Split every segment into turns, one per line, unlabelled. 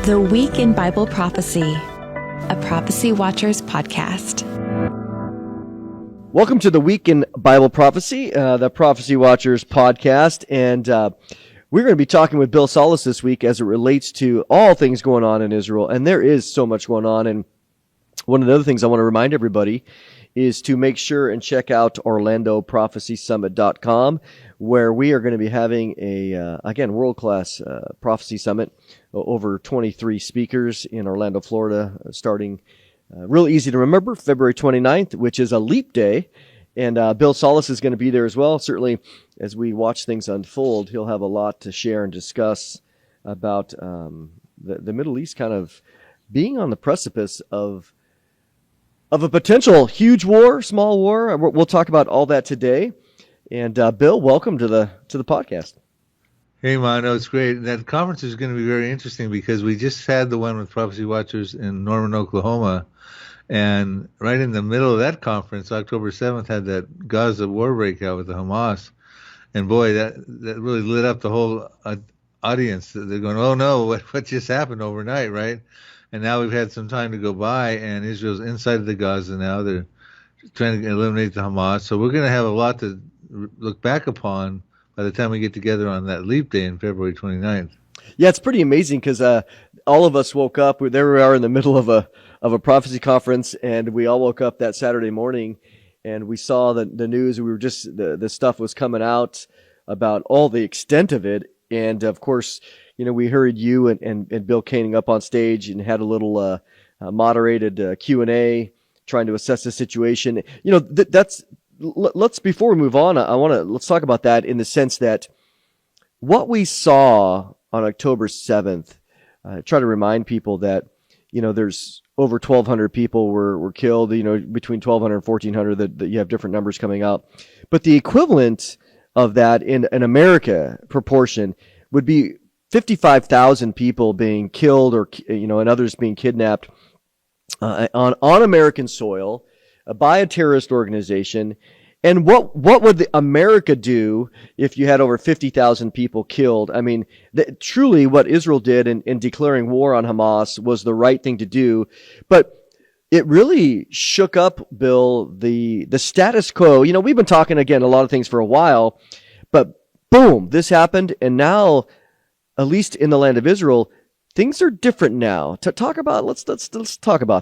The Week in Bible Prophecy, a Prophecy Watchers podcast.
Welcome to the Week in Bible Prophecy, the Prophecy Watchers podcast, and we're going to be talking with Bill Salus this week as it relates to all things going on in Israel, and there is so much going on. And one of the other things I want to remind everybody is to make sure and check out OrlandoProphecySummit.com, where we are going to be having a, again, world-class prophecy summit, over 23 speakers in Orlando, Florida, starting real easy to remember, February 29th, which is a leap day. And Bill Salus is going to be there as well. Certainly, as we watch things unfold, he'll have a lot to share and discuss about the Middle East kind of being on the precipice of a potential huge war, small war. We'll talk about all that today. And Bill, welcome to the podcast.
Hey, Mondo, it's great. That conference is going to be very interesting because we just had the one with Prophecy Watchers in Norman, Oklahoma. And right in the middle of that conference, October 7th, had that Gaza war breakout with the Hamas. And boy, that really lit up the whole audience. They're going, oh no, what just happened overnight, right? And now we've had some time to go by, and Israel's inside of the Gaza now. They're trying to eliminate the Hamas. So we're going to have a lot to look back upon by the time we get together on that leap day on February 29th.
Yeah, it's pretty amazing because all of us woke up. There we are in the middle of a prophecy conference, and we all woke up that Saturday morning, and we saw the news. We were just the stuff was coming out about all the extent of it, and of course, you know, we heard you and Bill Koenig up on stage and had a little moderated Q&A trying to assess the situation. You know, let's before we move on, let's talk about that in the sense that what we saw on October 7th. Try to remind people that, you know, there's over 1,200 people were killed. You know, between 1,200 and 1,400 that you have different numbers coming out, but the equivalent of that in an America proportion would be 55,000 people being killed, or you know, and others being kidnapped on American soil by a terrorist organization. And what would America do if you had over 50,000 people killed? I mean, truly what Israel did in declaring war on Hamas was the right thing to do. But it really shook up, Bill, the status quo. You know, we've been talking, again, a lot of things for a while, but boom, this happened. And now, at least in the land of Israel, things are different now. Let's talk about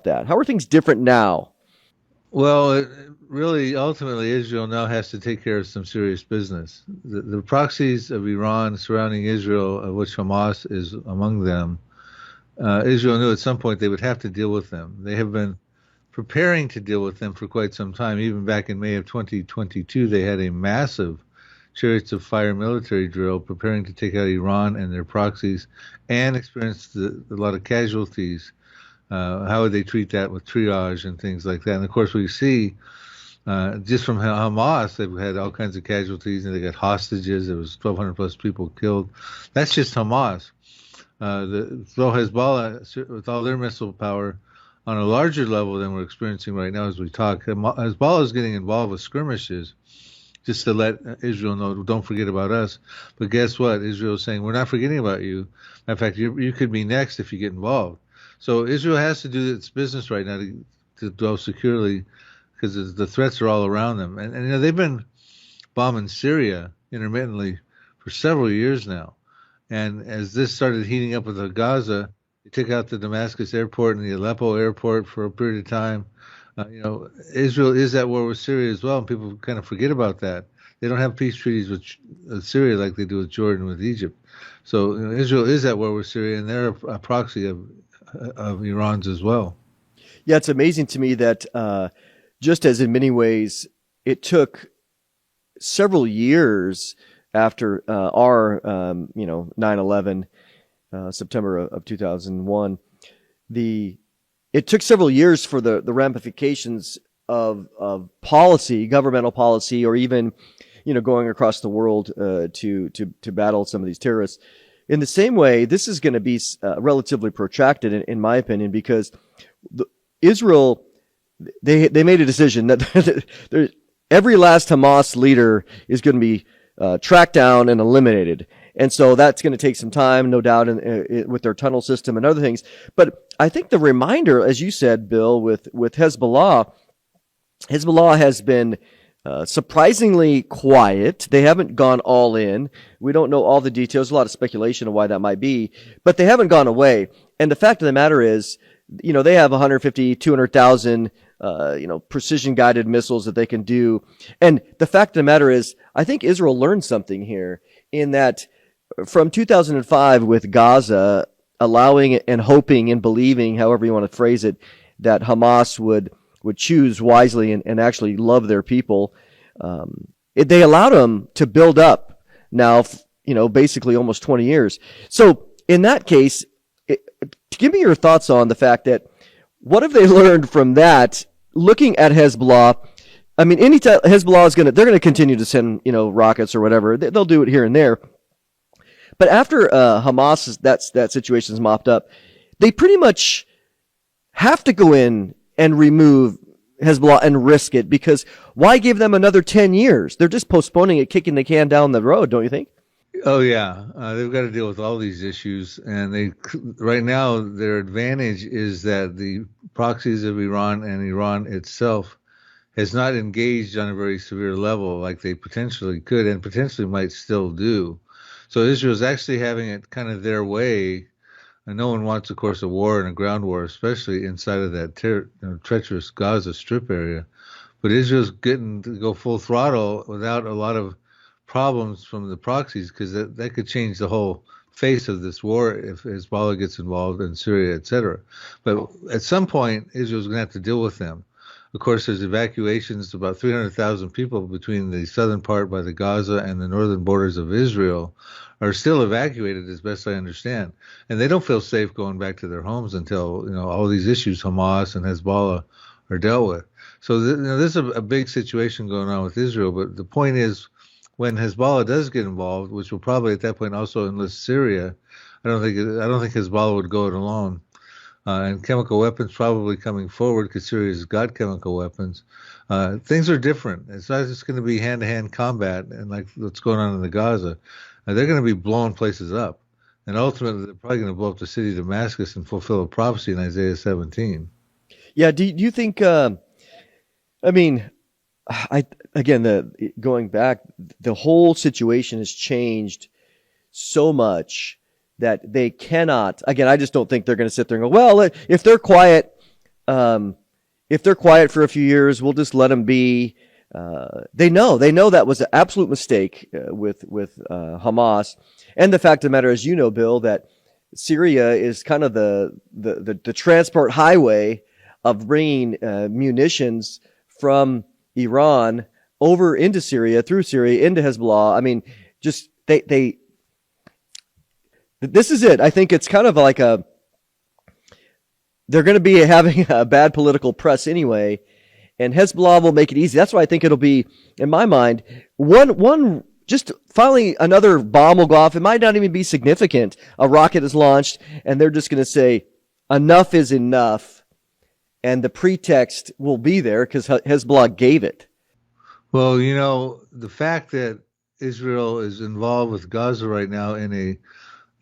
that. How are things different now?
Well, really, ultimately, Israel now has to take care of some serious business. The proxies of Iran surrounding Israel, of which Hamas is among them, Israel knew at some point they would have to deal with them. They have been preparing to deal with them for quite some time. Even back in May of 2022, they had a massive chariots of fire military drill preparing to take out Iran and their proxies, and experienced a lot of casualties. How would they treat that with triage and things like that? And of course, we see just from Hamas, they've had all kinds of casualties, and they got hostages. There was 1,200 plus people killed. That's just Hamas. Though Hezbollah, with all their missile power, on a larger level than we're experiencing right now as we talk, Hezbollah is getting involved with skirmishes just to let Israel know, don't forget about us. But guess what? Israel is saying, we're not forgetting about you. In fact, you could be next if you get involved. So Israel has to do its business right now to dwell securely, because the threats are all around them. And you know, they've been bombing Syria intermittently for several years now. And as this started heating up with the Gaza, they took out the Damascus airport and the Aleppo airport for a period of time. You know, Israel is at war with Syria as well, and people kind of forget about that. They don't have peace treaties with Syria like they do with Jordan, with Egypt. So you know, Israel is at war with Syria, and they're a proxy of Iran's as well.
Yeah, it's amazing to me that just as in many ways it took several years after our 9/11, September of 2001, it took several years for the ramifications of policy, governmental policy, or even, you know, going across the world to battle some of these terrorists. In the same way, this is going to be relatively protracted, in my opinion, because Israel, they made a decision that every last Hamas leader is going to be tracked down and eliminated. And so that's going to take some time, no doubt, with their tunnel system and other things. But I think the reminder, as you said, Bill, with Hezbollah has been surprisingly quiet. They haven't gone all in. We don't know all the details. A lot of speculation of why that might be, but they haven't gone away. And the fact of the matter is, they have 150, 200,000, precision guided missiles that they can do. And the fact of the matter is, I think Israel learned something here in that from 2005 with Gaza allowing and hoping and believing, however you want to phrase it, that Hamas would choose wisely and actually love their people. They allowed them to build up now, basically almost 20 years. So in that case, give me your thoughts on the fact that what have they learned from that? Looking at Hezbollah, I mean, anytime Hezbollah they're going to continue to send, rockets or whatever. They'll do it here and there. But after Hamas, that situation's mopped up, they pretty much have to go in and remove Hezbollah and risk it, because why give them another 10 years? They're just postponing it, kicking the can down the road, don't you think?
Oh yeah, they've got to deal with all these issues, and right now their advantage is that the proxies of Iran and Iran itself has not engaged on a very severe level like they potentially could and potentially might still do. So Israel's actually having it kind of their way, and no one wants, of course, a war and a ground war, especially inside of that treacherous Gaza Strip area. But Israel's getting to go full throttle without a lot of problems from the proxies, because that could change the whole face of this war if Hezbollah gets involved in Syria, etc. But at some point, Israel's going to have to deal with them. Of course, there's evacuations, about 300,000 people between the southern part by the Gaza and the northern borders of Israel are still evacuated, as best I understand. And they don't feel safe going back to their homes until, all these issues, Hamas and Hezbollah, are dealt with. So this is a big situation going on with Israel. But the point is, when Hezbollah does get involved, which will probably at that point also enlist Syria, I don't think Hezbollah would go it alone. And chemical weapons probably coming forward, because Syria's got chemical weapons. Things are different. It's not just going to be hand-to-hand combat and like what's going on in the Gaza. They're going to be blowing places up. And ultimately, they're probably going to blow up the city of Damascus and fulfill a prophecy in Isaiah 17.
Yeah, do you think, going back, the whole situation has changed so much that they cannot, again, I just don't think they're going to sit there and go, well, if they're quiet for a few years, we'll just let them be. They know that was an absolute mistake with Hamas. And the fact of the matter is, Bill, that Syria is kind of the transport highway of bringing munitions from Iran over into Syria, through Syria, into Hezbollah. I mean, just this is it. I think it's kind of like they're going to be having a bad political press anyway, and Hezbollah will make it easy. That's why I think it'll be, in my mind, one just finally another bomb will go off. It might not even be significant. A rocket is launched, and they're just going to say, enough is enough, and the pretext will be there because Hezbollah gave it.
Well, the fact that Israel is involved with Gaza right now in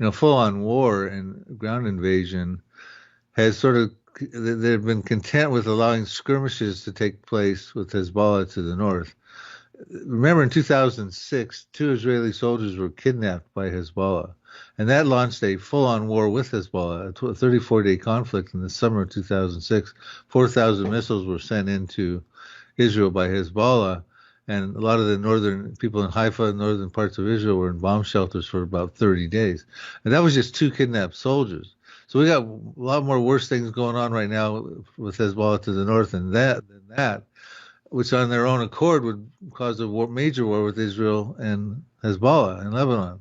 a full-on war and ground invasion has they've been content with allowing skirmishes to take place with Hezbollah to the north. Remember, in 2006, 2 Israeli soldiers were kidnapped by Hezbollah, and that launched a full-on war with Hezbollah, a 34-day conflict in the summer of 2006. 4,000 missiles were sent into Israel by Hezbollah, and a lot of the northern people in Haifa and northern parts of Israel were in bomb shelters for about 30 days. And that was just 2 kidnapped soldiers. So we got a lot more worse things going on right now with Hezbollah to the north than that, which on their own accord would cause a major war with Israel and Hezbollah in Lebanon.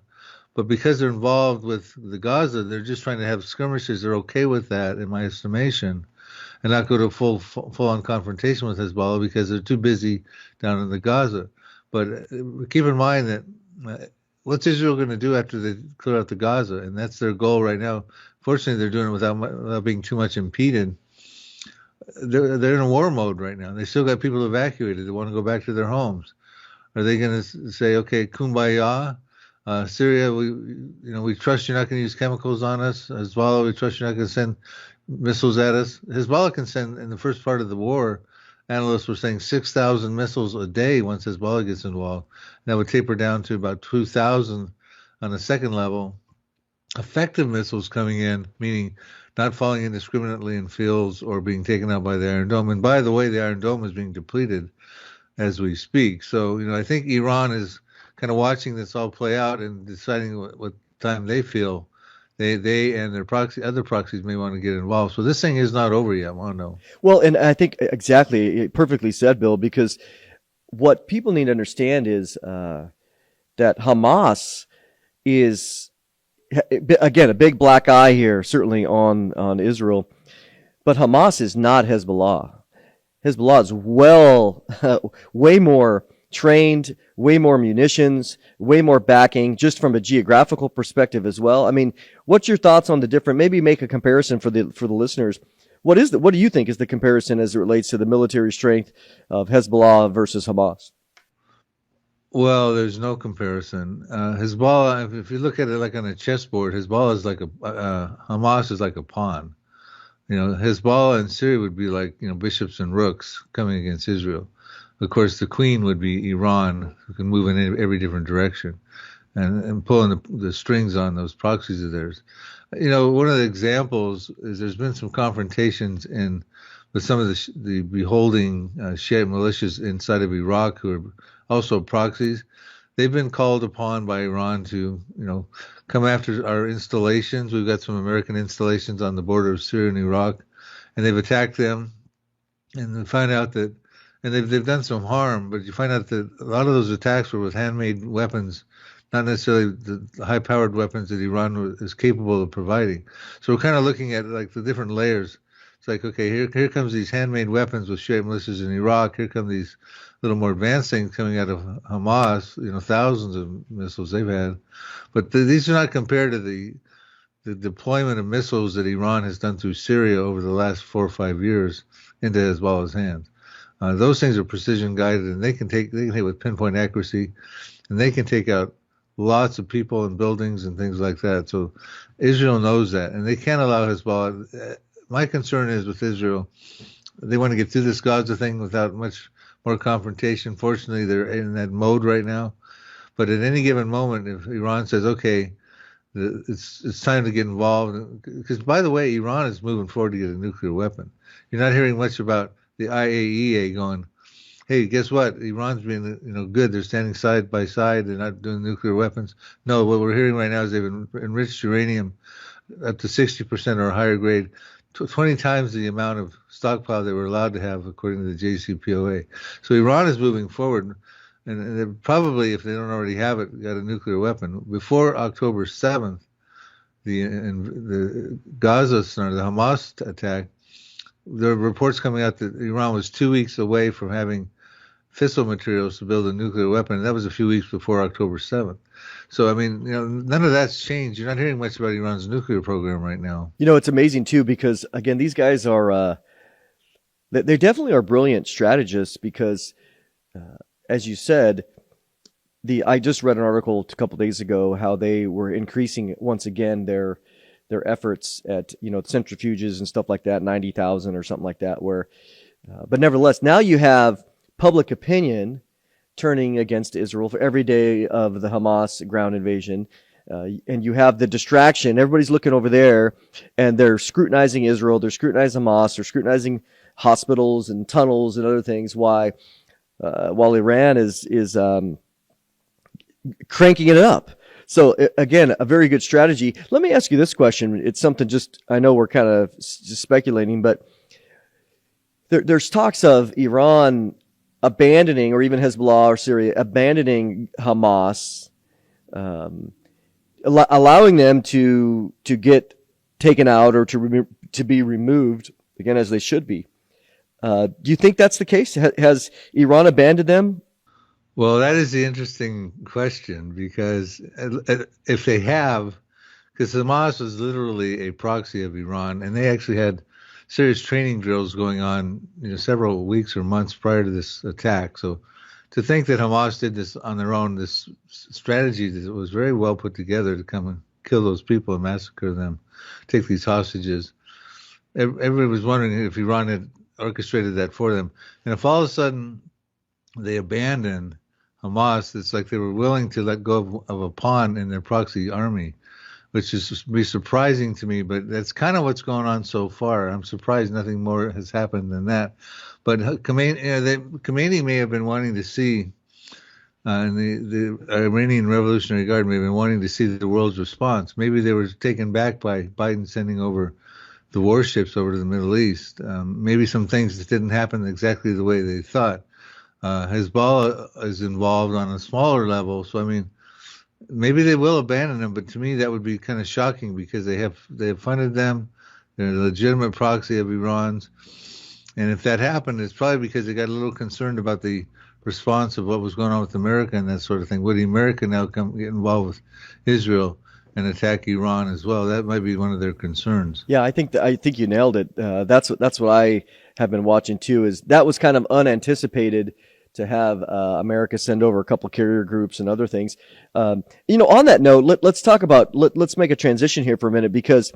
But because they're involved with the Gaza, they're just trying to have skirmishes. They're okay with that, in my estimation, and not go to full-on confrontation with Hezbollah because they're too busy down in the Gaza. But keep in mind that what's Israel going to do after they clear out the Gaza? And that's their goal right now. Fortunately, they're doing it without being too much impeded. They're in a war mode right now. They still got people evacuated. They want to go back to their homes. Are they going to say, okay, kumbaya, Syria, we trust you're not going to use chemicals on us. Hezbollah, we trust you're not going to send missiles at us. Hezbollah can send, in the first part of the war, analysts were saying 6,000 missiles a day once Hezbollah gets involved. That would taper down to about 2,000 on the second level. Effective missiles coming in, meaning not falling indiscriminately in fields or being taken out by the Iron Dome. And by the way, the Iron Dome is being depleted as we speak. So, I think Iran is kind of watching this all play out and deciding what time they feel they and their other proxies may want to get involved. So this thing is not over yet, Mondo.
Well, and I think exactly, perfectly said, Bill, because what people need to understand is that Hamas is, again, a big black eye here, certainly on Israel, but Hamas is not Hezbollah. Hezbollah is way more trained, way more munitions, way more backing, just from a geographical perspective as well. I mean, what's your thoughts on the different? Maybe make a comparison for the listeners. What do you think is the comparison as it relates to the military strength of Hezbollah versus Hamas?
Well, there's no comparison. Hezbollah, if you look at it like on a chessboard, Hezbollah is like Hamas is like a pawn. Hezbollah and Syria would be like, bishops and rooks coming against Israel. Of course, the queen would be Iran, who can move in every different direction and pulling the strings on those proxies of theirs. One of the examples is there's been some confrontations with some of the beholding Shiite militias inside of Iraq who are also proxies. They've been called upon by Iran to, come after our installations. We've got some American installations on the border of Syria and Iraq, and they've attacked them. And they find out that, and they've done some harm, but you find out that a lot of those attacks were with handmade weapons, not necessarily the high-powered weapons that Iran is capable of providing. So we're kind of looking at like the different layers. It's like, okay, here comes these handmade weapons with Shiite militias in Iraq. Here come these little more advanced things coming out of Hamas, thousands of missiles they've had. But these are not compared to the deployment of missiles that Iran has done through Syria over the last 4 or 5 years into Hezbollah's hands. Those things are precision guided, and they can hit with pinpoint accuracy, and they can take out lots of people and buildings and things like that. So Israel knows that, and they can't allow Hezbollah. My concern is with Israel, they want to get through this Gaza thing without much more confrontation. Fortunately, they're in that mode right now. But at any given moment, if Iran says, okay, it's time to get involved, because by the way, Iran is moving forward to get a nuclear weapon. You're not hearing much about the IAEA going, hey, guess what? Iran's being, good. They're standing side by side. They're not doing nuclear weapons. No, what we're hearing right now is they've enriched uranium up to 60% or higher grade, 20 times the amount of stockpile they were allowed to have according to the JCPOA. So Iran is moving forward, and they probably, if they don't already have it, got a nuclear weapon. Before October 7th, the Gaza, or the Hamas attack, there are reports coming out that Iran was 2 weeks away from having fissile materials to build a nuclear weapon, and that was a few weeks before October 7th. So, none of that's changed. You're not hearing much about Iran's nuclear program right now.
It's amazing, too, because, again, these guys are, they definitely are brilliant strategists because, as you said, I just read an article a couple days ago how they were increasing, once again, their efforts at, centrifuges and stuff like that, 90,000 or something like that, but nevertheless, now you have public opinion turning against Israel for every day of the Hamas ground invasion. And you have the distraction. Everybody's looking over there and they're scrutinizing Israel. They're scrutinizing Hamas. They're scrutinizing hospitals and tunnels and other things. While Iran is cranking it up. So again, a very good strategy. Let me ask you this question. It's something I know we're kind of just speculating, but there's talks of Iran abandoning, or even Hezbollah or Syria abandoning Hamas, allowing them to get taken out or to be removed, again, as they should be. Do you think that's the case? Has Iran abandoned them?
Well, that is the interesting question, because if they have, because Hamas was literally a proxy of Iran, and they actually had serious training drills going on, several weeks or months prior to this attack. So to think that Hamas did this on their own, this strategy that was very well put together to come and kill those people and massacre them, take these hostages. Everybody was wondering if Iran had orchestrated that for them. And if all of a sudden they abandoned Hamas, it's like they were willing to let go of a pawn in their proxy army, which is be surprising to me, but that's kind of what's going on so far. I'm surprised nothing more has happened than that. But Khomeini may have been wanting to see, and the Iranian Revolutionary Guard may have been wanting to see the world's response. Maybe they were taken back by Biden sending over the warships over to the Middle East. Maybe some things that didn't happen exactly the way they thought. Hezbollah is involved on a smaller level, so I mean, maybe they will abandon them. But to me, that would be kind of shocking because they have funded them. They're a legitimate proxy of Iran's. And if that happened, it's probably because they got a little concerned about the response of what was going on with America and that sort of thing. Would America now get involved with Israel and attack Iran as well? That might be one of their concerns.
Yeah, I think you nailed it. That's what I have been watching too. Is that was kind of unanticipated to have America send over a couple carrier groups and other things. On that note, let's talk about let's make a transition here for a minute because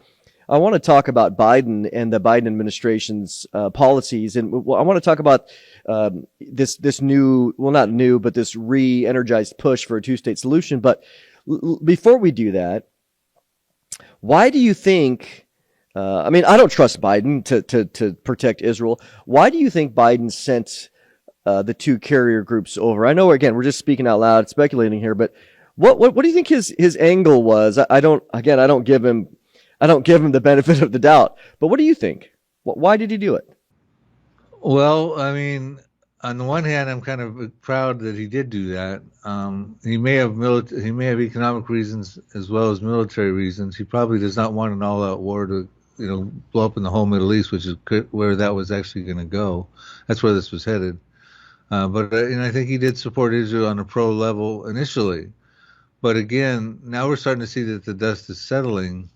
I want to talk about Biden and the Biden administration's policies, and I want to talk about this new, well, not new, but this re-energized push for a two-state solution. But before we do that, why do you think? I mean, I don't trust Biden to protect Israel. Why do you think Biden sent the two carrier groups over? I know, again, we're just speaking out loud, speculating here, but what do you think his angle was? I don't give him the benefit of the doubt. But what do you think? Why did he do it?
Well, I mean, on the one hand, I'm kind of proud that he did do that. He may have economic reasons as well as military reasons. He probably does not want an all-out war to, blow up in the whole Middle East, which is where that was actually going to go. That's where this was headed. But I think he did support Israel on a pro level initially. But again, now we're starting to see that the dust is settling.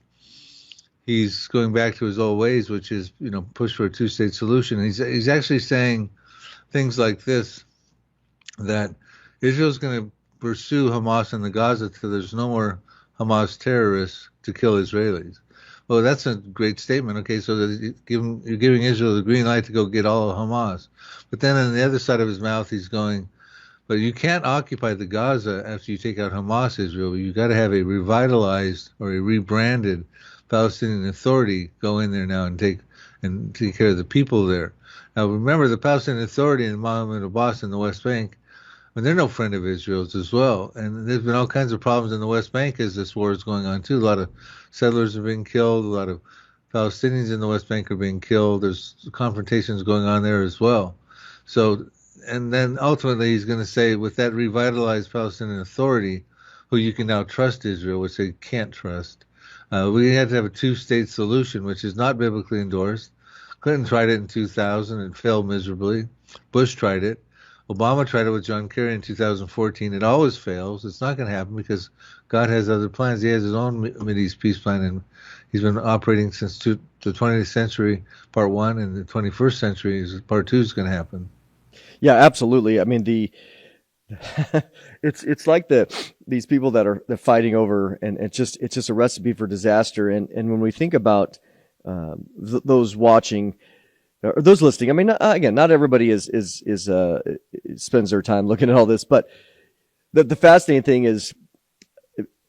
He's going back to his old ways, which is, push for a two-state solution. He's actually saying things like this, that Israel's going to pursue Hamas in the Gaza till there's no more Hamas terrorists to kill Israelis. Well, that's a great statement. Okay, so that you're giving Israel the green light to go get all of Hamas. But then on the other side of his mouth, he's going, but you can't occupy the Gaza after you take out Hamas, Israel. You got to have a revitalized or a rebranded Palestinian Authority go in there now and take care of the people there. Now, remember, the Palestinian Authority and Mahmoud Abbas in the West Bank, they're no friend of Israel's as well. And there's been all kinds of problems in the West Bank as this war is going on, too. A lot of settlers are being killed. A lot of Palestinians in the West Bank are being killed. There's confrontations going on there as well. So, and then ultimately he's going to say, with that revitalized Palestinian Authority, who you can now trust Israel, which they can't trust, we had to have a two-state solution, which is not biblically endorsed. Clinton tried it in 2000 and failed miserably. Bush tried it. Obama tried it with John Kerry in 2014. It always fails. It's not going to happen because God has other plans. He has his own Mideast peace plan, and he's been operating since the 20th century, part one, and the 21st century, part two, is going to happen. Yeah,
absolutely. I mean, it's like these people that are fighting over, and it's just a recipe for disaster. And when we think about those watching or those listening, I mean, again, not everybody spends their time looking at all this, but the fascinating thing is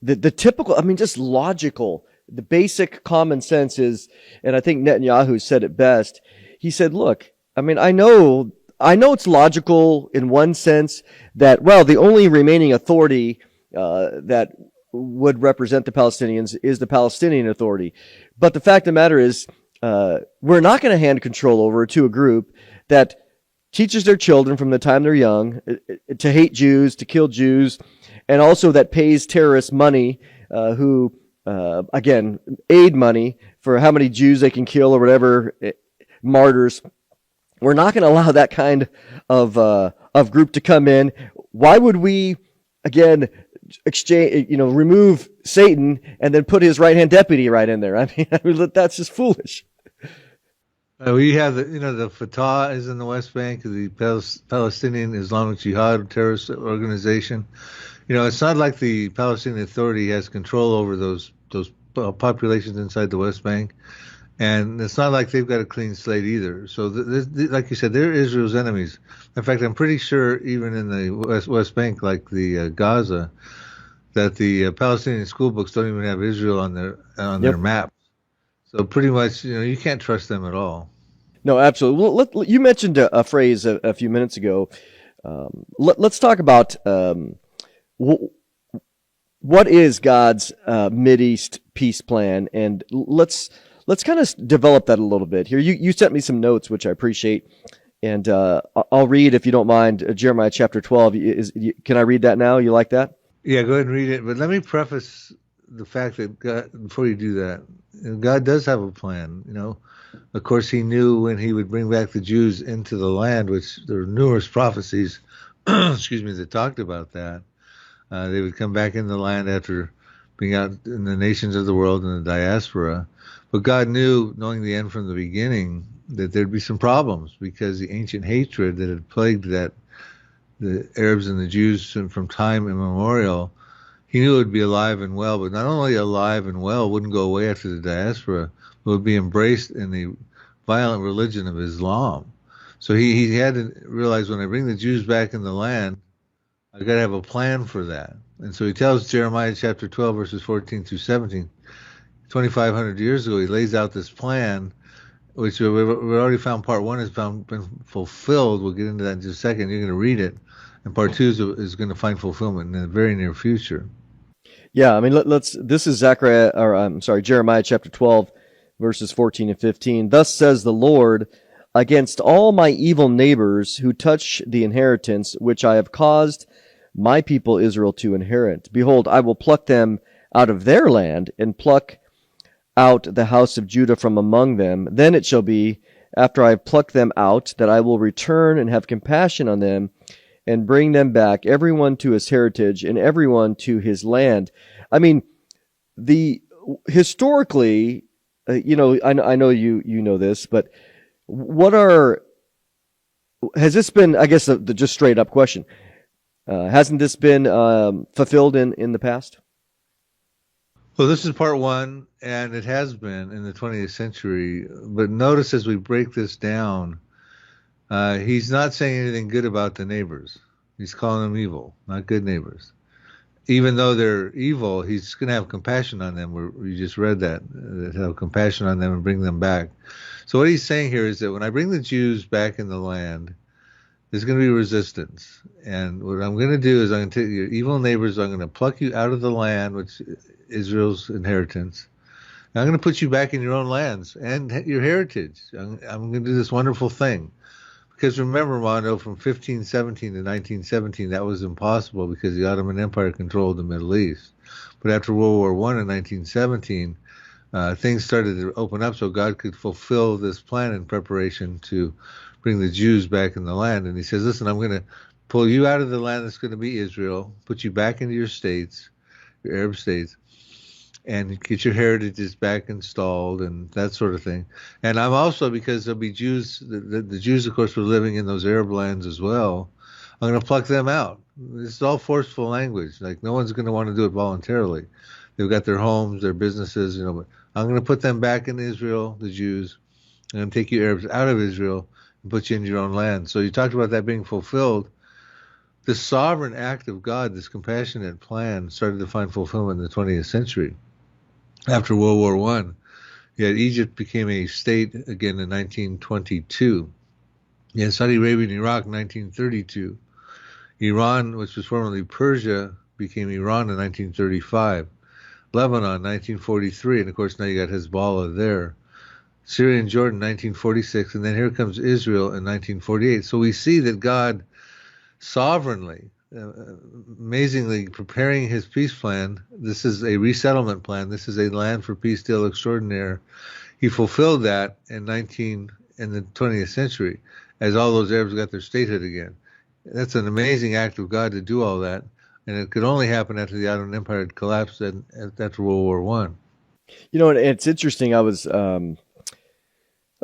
the typical, I mean, just logical, the basic common sense is, and I think Netanyahu said it best. He said, look, I mean, I know it's logical in one sense that, well, the only remaining authority that would represent the Palestinians is the Palestinian Authority. But the fact of the matter is, we're not going to hand control over to a group that teaches their children from the time they're young to hate Jews, to kill Jews, and also that pays terrorists money, who, again, aid money for how many Jews they can kill or whatever, martyrs. We're not going to allow that kind of group to come in. Why would we, again, remove Satan and then put his right-hand deputy right in there? I mean, that's just foolish.
We have the Fatah is in the West Bank, the Palestinian Islamic Jihad terrorist organization. It's not like the Palestinian Authority has control over those populations inside the West Bank, and it's not like they've got a clean slate either. So, like you said, they're Israel's enemies. In fact, I'm pretty sure even in the West Bank, like the Gaza, that the Palestinian school books don't even have Israel on their
Yep.
map. So pretty much, you can't trust them at all.
No, absolutely. Well, you mentioned a phrase a few minutes ago. Let's talk about what is God's Mideast peace plan, and let's kind of develop that a little bit here. You sent me some notes, which I appreciate, and I'll read if you don't mind. Jeremiah chapter 12. Can I read that now? You like that?
Yeah, go ahead and read it. But let me preface the fact that God, before you do that, God does have a plan. Of course, He knew when He would bring back the Jews into the land, which there are numerous prophecies, excuse me, that talked about that. They would come back in the land after being out in the nations of the world in the diaspora. But God knew, knowing the end from the beginning, that there'd be some problems because the ancient hatred that had plagued the Arabs and the Jews from time immemorial, He knew it would be alive and well. But not only alive and well, wouldn't go away after the diaspora, but would be embraced in the violent religion of Islam. So he had to realize, when I bring the Jews back in the land, I got to have a plan for that. And so he tells Jeremiah chapter 12, verses 14 through 17, 2,500 years ago, he lays out this plan, which we've already found part one has been fulfilled. We'll get into that in just a second. You're going to read it. And part two is going to find fulfillment in the very near future.
Yeah, I mean, this is Jeremiah chapter 12, verses 14 and 15. Thus says the Lord, against all my evil neighbors who touch the inheritance which I have caused my people Israel to inherit. Behold, I will pluck them out of their land, and pluck out the house of Judah from among them. Then it shall be, after I have plucked them out, that I will return and have compassion on them, and bring them back, everyone to his heritage, and everyone to his land. I mean, historically, I know you know this, but has this been, I guess, the just straight up question, hasn't this been fulfilled in the past?
Well, this is part one, and it has been in the 20th century. But notice as we break this down, he's not saying anything good about the neighbors. He's calling them evil, not good neighbors. Even though they're evil, he's going to have compassion on them. We just read that have compassion on them and bring them back. So what he's saying here is that when I bring the Jews back in the land, there's going to be resistance. And what I'm going to do is I'm going to take your evil neighbors, I'm going to pluck you out of the land, which is Israel's inheritance. And I'm going to put you back in your own lands and your heritage. I'm going to do this wonderful thing. Because remember, Mondo, from 1517 to 1917, that was impossible because the Ottoman Empire controlled the Middle East. But after World War I in 1917, things started to open up so God could fulfill this plan in preparation to bring the Jews back in the land. And he says, listen, I'm going to pull you out of the land that's going to be Israel, put you back into your states, your Arab states, and get your heritages back installed and that sort of thing. And I'm also, because there'll be Jews, the Jews, of course, were living in those Arab lands as well, I'm going to pluck them out. It's all forceful language. Like, no one's going to want to do it voluntarily. They've got their homes, their businesses, but I'm going to put them back in Israel, the Jews. I'm going to take you Arabs out of Israel and put you in your own land. So you talked about that being fulfilled. This sovereign act of God, this compassionate plan, started to find fulfillment in the 20th century. After World War I, yet Egypt became a state again in 1922. Yet Saudi Arabia and Iraq in 1932. Iran, which was formerly Persia, became Iran in 1935. Lebanon, 1943, and of course now you got Hezbollah there. Syria and Jordan, 1946, and then here comes Israel in 1948. So we see that God sovereignly, amazingly preparing his peace plan. This is a resettlement plan. This is a land for peace deal extraordinaire. He fulfilled that in the 20th century as all those Arabs got their statehood again. That's an amazing act of God to do all that. And it could only happen after the Ottoman Empire had collapsed after World War I.
It's interesting. I was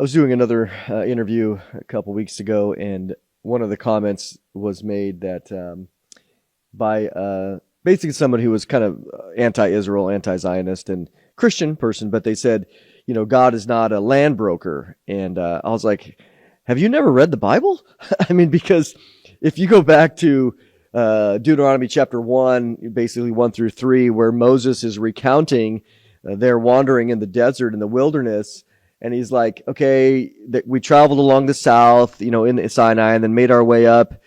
I was doing another interview a couple weeks ago, and one of the comments was made that by basically somebody who was kind of anti-Israel, anti-Zionist, and Christian person, but they said, God is not a land broker. And I was like, have you never read the Bible? I mean, because if you go back to Deuteronomy chapter 1, basically 1 through 3, where Moses is recounting their wandering in the desert, in the wilderness, and he's like, okay, we traveled along the south, in Sinai, and then made our way up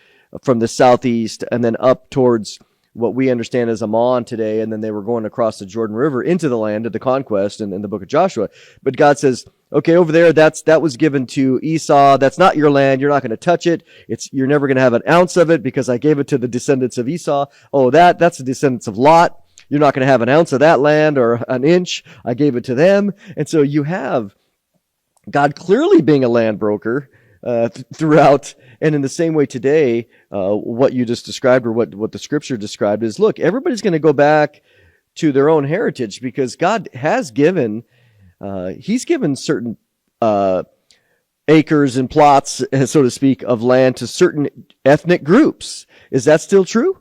from the southeast, and then up towards what we understand as Ammon today, and then they were going across the Jordan River into the land of the conquest in the book of Joshua. But God says, okay, over there, that was given to Esau. That's not your land. You're not going to touch it. You're never going to have an ounce of it because I gave it to the descendants of Esau. Oh, that's the descendants of Lot. You're not going to have an ounce of that land or an inch. I gave it to them. And so you have God clearly being a land broker throughout. And in the same way today, what you just described, or what the scripture described, is, look, everybody's going to go back to their own heritage because God has given, he's given certain acres and plots, so to speak, of land to certain ethnic groups. Is that still true?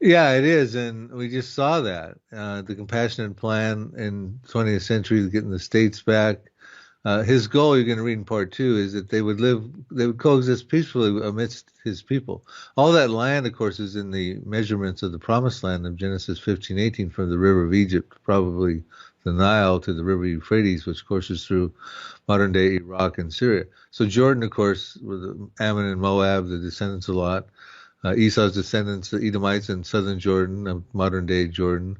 Yeah, it is, and we just saw that. The compassionate plan in 20th century, getting the states back. His goal, you're going to read in part 2, is that they would coexist peacefully amidst his people. All that land, of course, is in the measurements of the promised land of Genesis 15:18, from the river of Egypt, probably the Nile, to the river Euphrates, which courses through modern-day Iraq and Syria. So Jordan, of course, with Ammon and Moab, the descendants of Lot. Esau's descendants, the Edomites in southern Jordan, modern-day Jordan.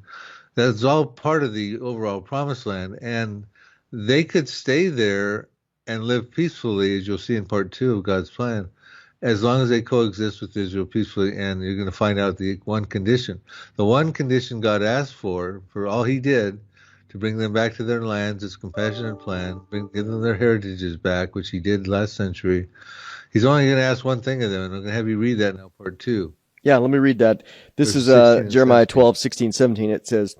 That's all part of the overall promised land, and they could stay there and live peacefully, as you'll see in part 2 of God's plan, as long as they coexist with Israel peacefully. And you're going to find out the one condition. The one condition God asked for all he did to bring them back to their lands, his compassionate plan, give them their heritages back, which he did last century. He's only going to ask one thing of them, and I'm going to have you read that now, part 2.
Yeah, let me read that. This
Verse
is Jeremiah
16.
12, 16, 17. It says,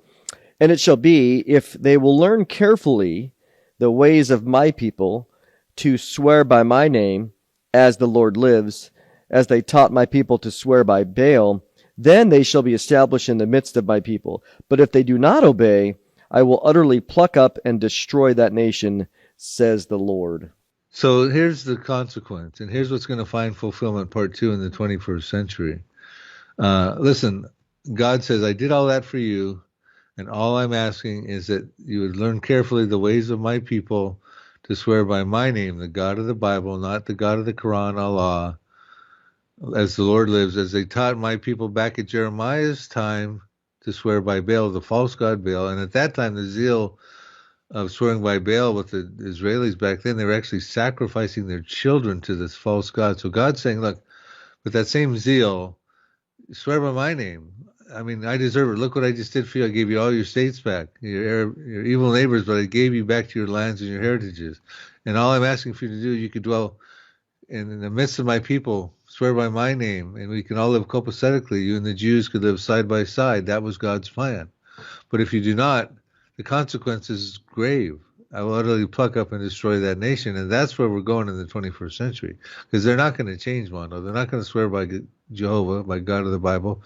"And it shall be, if they will learn carefully the ways of my people, to swear by my name, as the Lord lives, as they taught my people to swear by Baal, then they shall be established in the midst of my people. But if they do not obey, I will utterly pluck up and destroy that nation, says the Lord."
So here's the consequence, and here's what's going to find fulfillment, part 2, in the 21st century. Listen, God says, I did all that for you, and all I'm asking is that you would learn carefully the ways of my people, to swear by my name, the God of the Bible, not the God of the Quran, Allah, as the Lord lives, as they taught my people back at Jeremiah's time to swear by Baal, the false god Baal. And at that time, the zeal of swearing by Baal with the Israelis back then, they were actually sacrificing their children to this false god. So God's saying, look, with that same zeal, swear by my name. I mean, I deserve it. Look what I just did for you. I gave you all your states back, your evil neighbors, but I gave you back to your lands and your heritages. And all I'm asking for you to do, you could dwell in the midst of my people, swear by my name, and we can all live copacetically. You and the Jews could live side by side. That was God's plan. But if you do not, the consequence is grave. I will utterly pluck up and destroy that nation. And that's where we're going in the 21st century. Because they're not going to change, Mondo. They're not going to swear by Jehovah, by God of the Bible.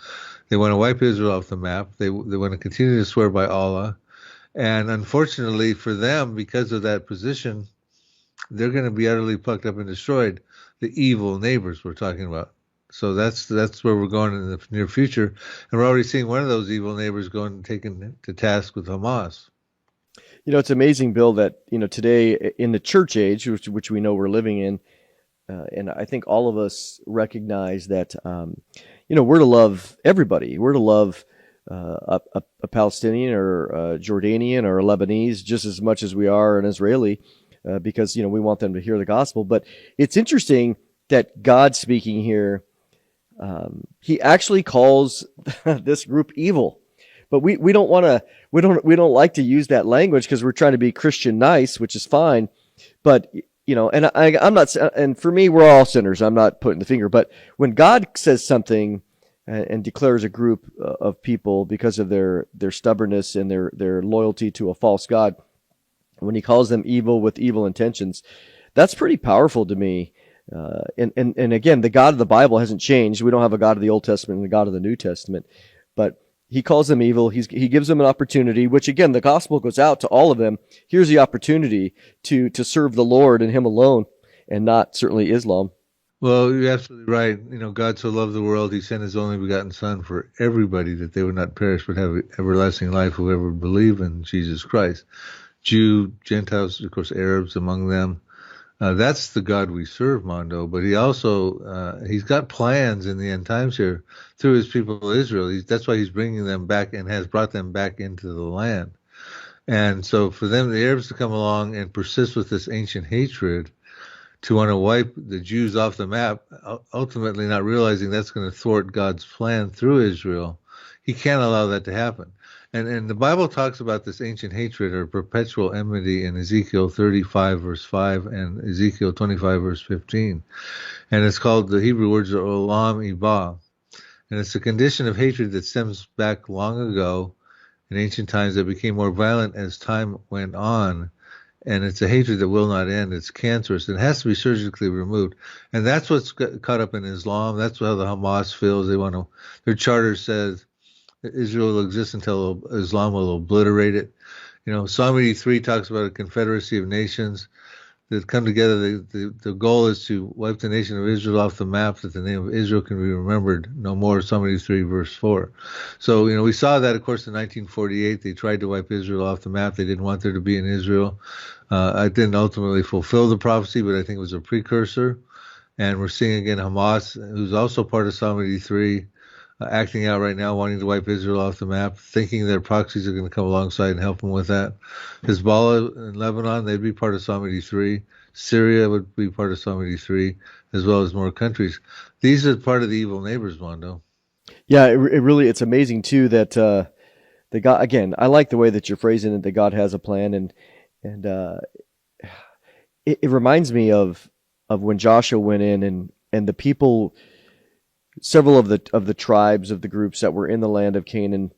They want to wipe Israel off the map. They want to continue to swear by Allah. And unfortunately for them, because of that position, they're going to be utterly plucked up and destroyed. The evil neighbors we're talking about. So that's where we're going in the near future. And we're already seeing one of those evil neighbors going taken to task with Hamas.
It's amazing, Bill, that, today in the church age, which we know we're living in, and I think all of us recognize that, we're to love everybody. We're to love a Palestinian or a Jordanian or a Lebanese just as much as we are an Israeli, because, we want them to hear the gospel. But it's interesting that God speaking here, he actually calls this group evil. But we don't want to, we don't like to use that language because we're trying to be Christian nice, which is fine. But, and I'm not, and for me, we're all sinners. I'm not putting the finger, but when God says something and declares a group of people because of their stubbornness and their loyalty to a false God, when he calls them evil with evil intentions. That's pretty powerful to me. And again, the God of the Bible hasn't changed. We don't have a God of the Old Testament and a God of the New Testament, but he calls them evil. He gives them an opportunity, which again, the gospel goes out to all of them. Here's the opportunity to serve the Lord and him alone, and not certainly Islam.
Well, you're absolutely right. God so loved the world, he sent his only begotten Son for everybody, that they would not perish but have everlasting life, whoever would believe in Jesus Christ. Jew, Gentiles, of course, Arabs among them. That's the God we serve, Mondo. But he also, he's got plans in the end times here through his people Israel. That's why he's bringing them back and has brought them back into the land. And so for them, the Arabs, to come along and persist with this ancient hatred, to want to wipe the Jews off the map, ultimately not realizing that's going to thwart God's plan through Israel, he can't allow that to happen. And the Bible talks about this ancient hatred or perpetual enmity in Ezekiel 35 verse 5 and Ezekiel 25 verse 15. And it's called, the Hebrew words are olam ibah. And it's a condition of hatred that stems back long ago in ancient times that became more violent as time went on. And it's a hatred that will not end. It's cancerous. It has to be surgically removed. And that's what's caught up in Islam. That's how the Hamas feels. Their charter says Israel will exist until Islam will obliterate it. Psalm 83 talks about a confederacy of nations that come together. The goal is to wipe the nation of Israel off the map, that the name of Israel can be remembered no more. Psalm 83 verse 4. So, we saw that, of course, in 1948. They tried to wipe Israel off the map. They didn't want there to be an Israel. I didn't ultimately fulfill the prophecy, but I think it was a precursor. And we're seeing again Hamas, who's also part of Psalm 83, acting out right now, wanting to wipe Israel off the map, thinking their proxies are going to come alongside and help them with that. Hezbollah in Lebanon, they'd be part of Psalm 83. Syria would be part of Psalm 83, as well as more countries. These are part of the evil neighbors, Mondo.
Yeah, it's amazing too that the God, again, I like the way that you're phrasing it, that God has a plan, and it reminds me of when Joshua went in and the people, several of the tribes of the groups that were in the land of Canaan,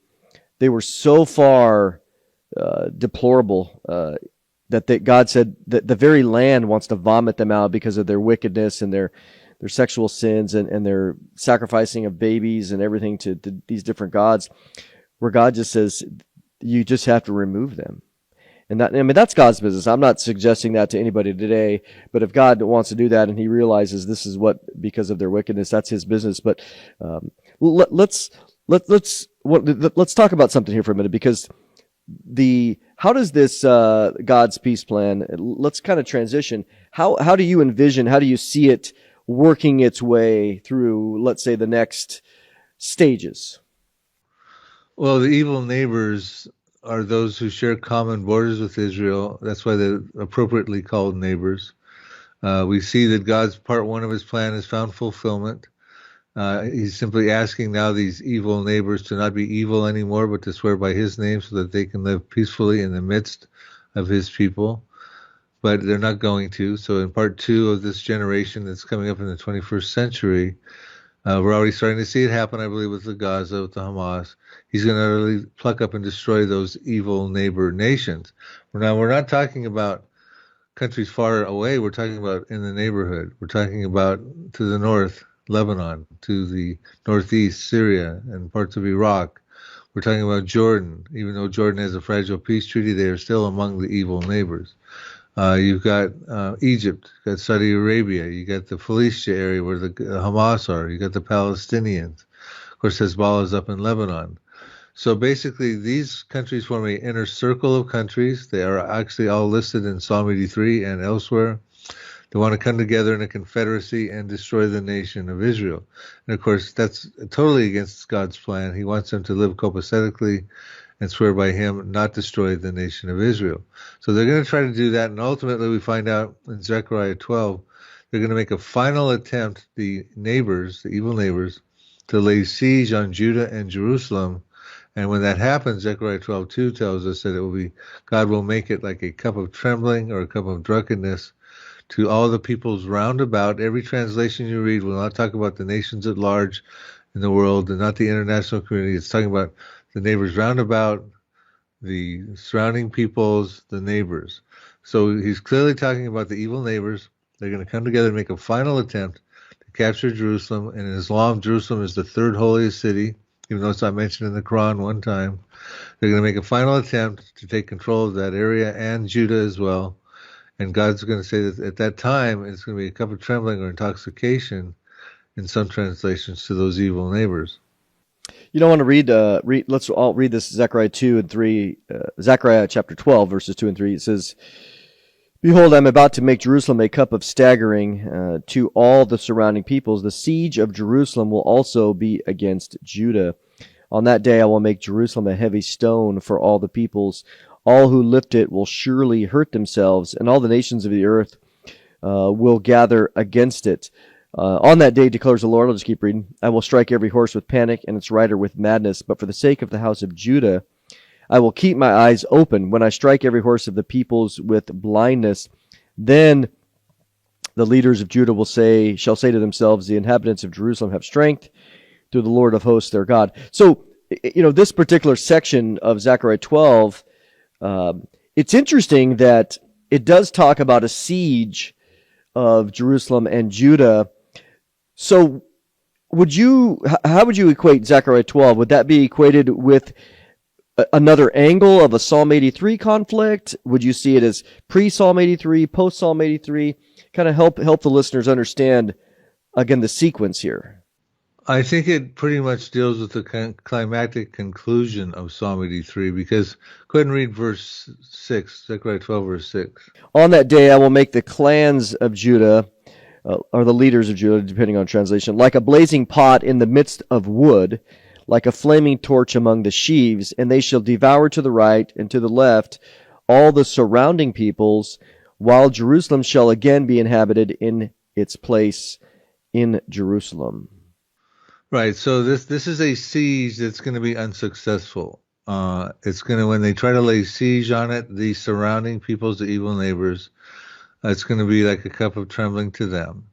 they were so far deplorable that God said that the very land wants to vomit them out because of their wickedness and their sexual sins and their sacrificing of babies and everything to these different gods, where God just says you just have to remove them. And that's God's business. I'm not suggesting that to anybody today, but if God wants to do that and he realizes this is because of their wickedness, that's his business. But let's talk about something here for a minute, because how does this God's peace plan, let's kind of transition. How do you envision, how do you see it working its way through, let's say, the next stages?
Well, the evil neighbors are those who share common borders with Israel. That's why they're appropriately called neighbors. We see that God's part one of his plan has found fulfillment. He's simply asking now these evil neighbors to not be evil anymore, but to swear by his name so that they can live peacefully in the midst of his people. But they're not going to. So in part two of this generation that's coming up in the 21st century, we're already starting to see it happen, I believe, with the Gaza, with the Hamas. He's going to really pluck up and destroy those evil neighbor nations. Now, we're not talking about countries far away. We're talking about in the neighborhood. We're talking about to the north, Lebanon, to the northeast, Syria, and parts of Iraq. We're talking about Jordan. Even though Jordan has a fragile peace treaty, they are still among the evil neighbors. You've got Egypt, you've got Saudi Arabia, you got the Philistia area where the Hamas are, you got the Palestinians. Of course, Hezbollah is up in Lebanon. So basically, these countries form an inner circle of countries. They are actually all listed in Psalm 83 and elsewhere. They want to come together in a confederacy and destroy the nation of Israel. And of course, that's totally against God's plan. He wants them to live copacetically and swear by him, not destroy the nation of Israel. So they're going to try to do that, and ultimately we find out in Zechariah 12, they're going to make a final attempt, the neighbors, the evil neighbors, to lay siege on Judah and Jerusalem. And when that happens, Zechariah 12:2 tells us that God will make it like a cup of trembling or a cup of drunkenness to all the peoples round about. Every translation you read will not talk about the nations at large in the world and not the international community. It's talking about the neighbors round about, the surrounding peoples, the neighbors. So he's clearly talking about the evil neighbors. They're going to come together and make a final attempt to capture Jerusalem. And in Islam, Jerusalem is the third holiest city, even though it's not mentioned in the Quran one time. They're going to make a final attempt to take control of that area and Judah as well. And God's going to say that at that time, it's going to be a cup of trembling or intoxication in some translations to those evil neighbors.
You don't want to read, let's all read this, Zechariah 2 and 3, Zechariah chapter 12, verses 2 and 3. It says, "Behold, I am about to make Jerusalem a cup of staggering to all the surrounding peoples. The siege of Jerusalem will also be against Judah. On that day I will make Jerusalem a heavy stone for all the peoples. All who lift it will surely hurt themselves, and all the nations of the earth will gather against it. On that day, declares the Lord," I'll just keep reading, "I will strike every horse with panic and its rider with madness. But for the sake of the house of Judah, I will keep my eyes open. When I strike every horse of the peoples with blindness, then the leaders of Judah shall say to themselves, the inhabitants of Jerusalem have strength through the Lord of hosts their God." So, this particular section of Zechariah 12, it's interesting that it does talk about a siege of Jerusalem and Judah. So how would you equate Zechariah 12? Would that be equated with another angle of a Psalm 83 conflict? Would you see it as pre-Psalm 83, post-Psalm 83? Kind of help the listeners understand, again, the sequence here.
I think it pretty much deals with the climactic conclusion of Psalm 83, because go ahead and read verse 6, Zechariah 12, verse 6.
"On that day I will make the clans of Judah, or the leaders of Judah, depending on translation, like a blazing pot in the midst of wood, like a flaming torch among the sheaves, and they shall devour to the right and to the left all the surrounding peoples, while Jerusalem shall again be inhabited in its place in Jerusalem."
Right. So this is a siege that's going to be unsuccessful. It's going to, when they try to lay siege on it, the surrounding peoples, the evil neighbors, it's going to be like a cup of trembling to them.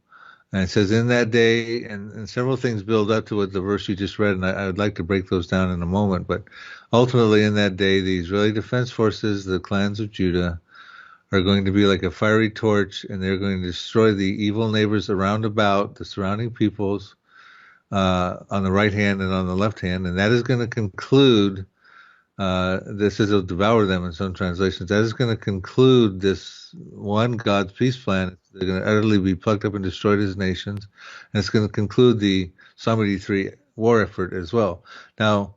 And it says, in that day, and several things build up to what the verse you just read, and I would like to break those down in a moment. But ultimately, in that day, the Israeli Defense Forces, the clans of Judah, are going to be like a fiery torch, and they're going to destroy the evil neighbors around about, the surrounding peoples, on the right hand and on the left hand. And that is going to conclude, this is to devour them in some translations. That is going to conclude this one God's peace plan. They're going to utterly be plucked up and destroyed as nations. And it's going to conclude the Psalm 83 war effort as well. Now,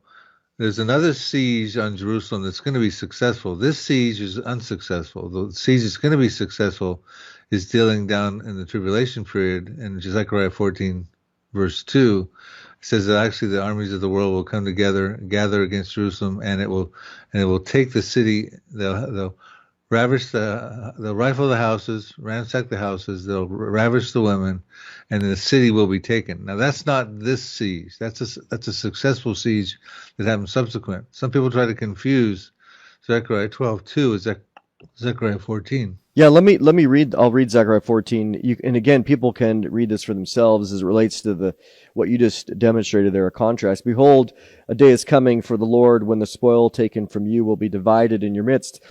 there's another siege on Jerusalem that's going to be successful. This siege is unsuccessful. The siege that's going to be successful is dealing down in the tribulation period. In Zechariah 14, verse 2, it says that actually the armies of the world will come together, gather against Jerusalem, and it will take the city. They'll ravish they'll rifle the houses, ransack the houses, they'll ravish the women, and the city will be taken. Now that's not this siege. That's a successful siege that happened subsequent. Some people try to confuse Zechariah 12:2 with Zechariah 14.
Yeah, let me read. I'll read Zechariah 14. And again, people can read this for themselves as it relates to what you just demonstrated there, a contrast. "Behold, a day is coming for the Lord when the spoil taken from you will be divided in your midst."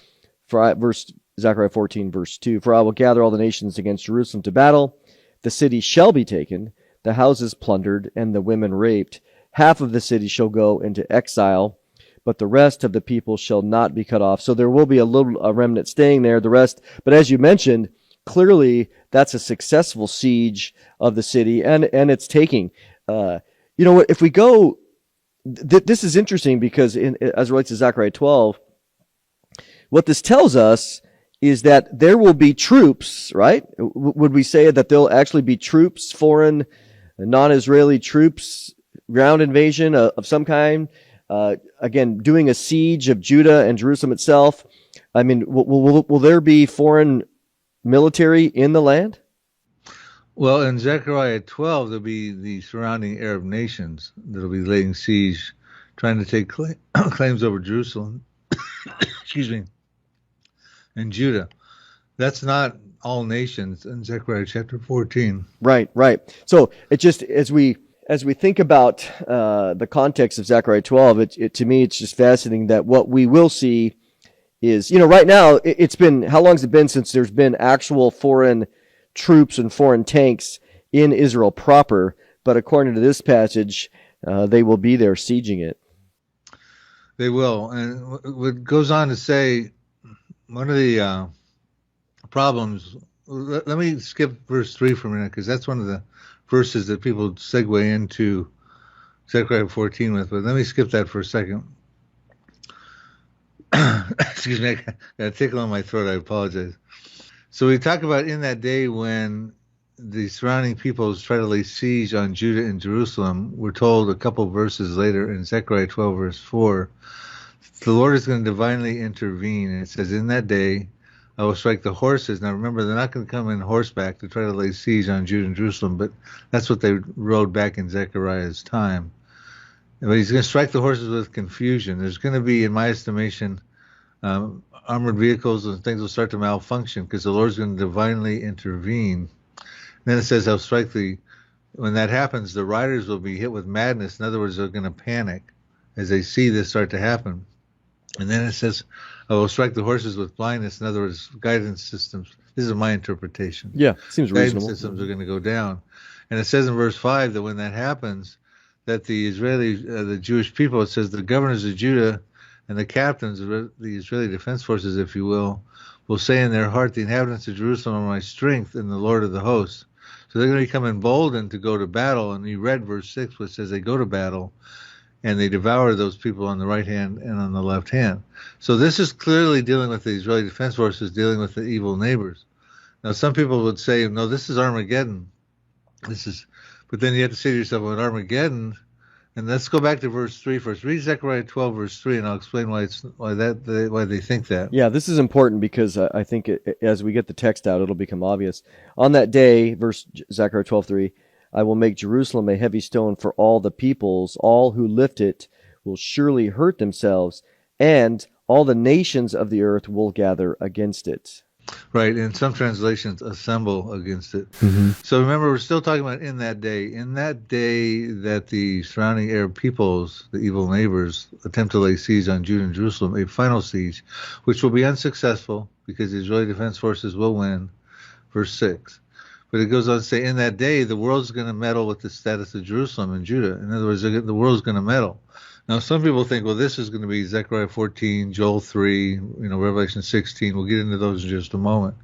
Zechariah 14, verse 2. "For I will gather all the nations against Jerusalem to battle. The city shall be taken, the houses plundered, and the women raped. Half of the city shall go into exile, but the rest of the people shall not be cut off." So there will be a remnant staying there, the rest. But as you mentioned, clearly that's a successful siege of the city and its taking. If we go, this is interesting because as it relates to Zechariah 12, what this tells us is that there will be troops, right? Would we say that there'll actually be troops, foreign, non-Israeli troops, ground invasion of some kind? Again, doing a siege of Judah and Jerusalem itself. I mean, will there be foreign military in the land?
Well, in Zechariah 12, there'll be the surrounding Arab nations that'll be laying siege, trying to take claims over Jerusalem. Excuse me. And Judah. That's not all nations in Zechariah chapter 14.
Right. So it just, as we as we think about the context of Zechariah 12, to me, it's just fascinating that what we will see is, right now, it's been, how long has it been since there's been actual foreign troops and foreign tanks in Israel proper? But according to this passage, they will be there sieging it.
They will. And what goes on to say, one of the problems, let me skip verse 3 for a minute, because that's one of the verses that people segue into Zechariah 14 with, but let me skip that for a second. Excuse me, I got a tickle on my throat, I apologize. So we talk about in that day when the surrounding peoples try to lay siege on Judah and Jerusalem. We're told a couple verses later in Zechariah 12 verse 4, the Lord is going to divinely intervene. And it says, in that day, I will strike the horses. Now remember, they're not going to come in horseback to try to lay siege on Judah and Jerusalem, but that's what they rode back in Zechariah's time. But he's going to strike the horses with confusion. There's going to be, in my estimation, armored vehicles and things will start to malfunction because the Lord's going to divinely intervene. And then it says, I'll strike when that happens, the riders will be hit with madness. In other words, they're going to panic as they see this start to happen. And then it says, I will strike the horses with blindness. In other words, guidance systems. This is my interpretation.
Yeah, seems reasonable.
Guidance systems are going to go down. And it says in verse 5 that when that happens, that the Jewish people, it says the governors of Judah and the captains of the Israeli defense forces, if you will say in their heart, the inhabitants of Jerusalem are my strength and the Lord of the hosts. So they're going to become emboldened to go to battle. And you read verse 6, which says they go to battle and they devour those people on the right hand and on the left hand. So this is clearly dealing with the Israeli defense forces, dealing with the evil neighbors. Now, some people would say, no, this is Armageddon. But then you have to say to yourself, well, Armageddon, and let's go back to verse 3 first. Read Zechariah 12, verse 3, and I'll explain why they think that.
Yeah, this is important because I think as we get the text out, it'll become obvious. On that day, Zechariah 12:3, I will make Jerusalem a heavy stone for all the peoples. All who lift it will surely hurt themselves, and all the nations of the earth will gather against it.
Right, in some translations, assemble against it.
Mm-hmm.
So remember, we're still talking about in that day that the surrounding Arab peoples, the evil neighbors, attempt to lay siege on Judah and Jerusalem, a final siege, which will be unsuccessful because the Israeli defense forces will win, verse 6. But it goes on to say, in that day, the world's going to meddle with the status of Jerusalem and Judah. In other words, the world's going to meddle. Now, some people think, well, this is going to be Zechariah 14, Joel 3, Revelation 16. We'll get into those in just a moment.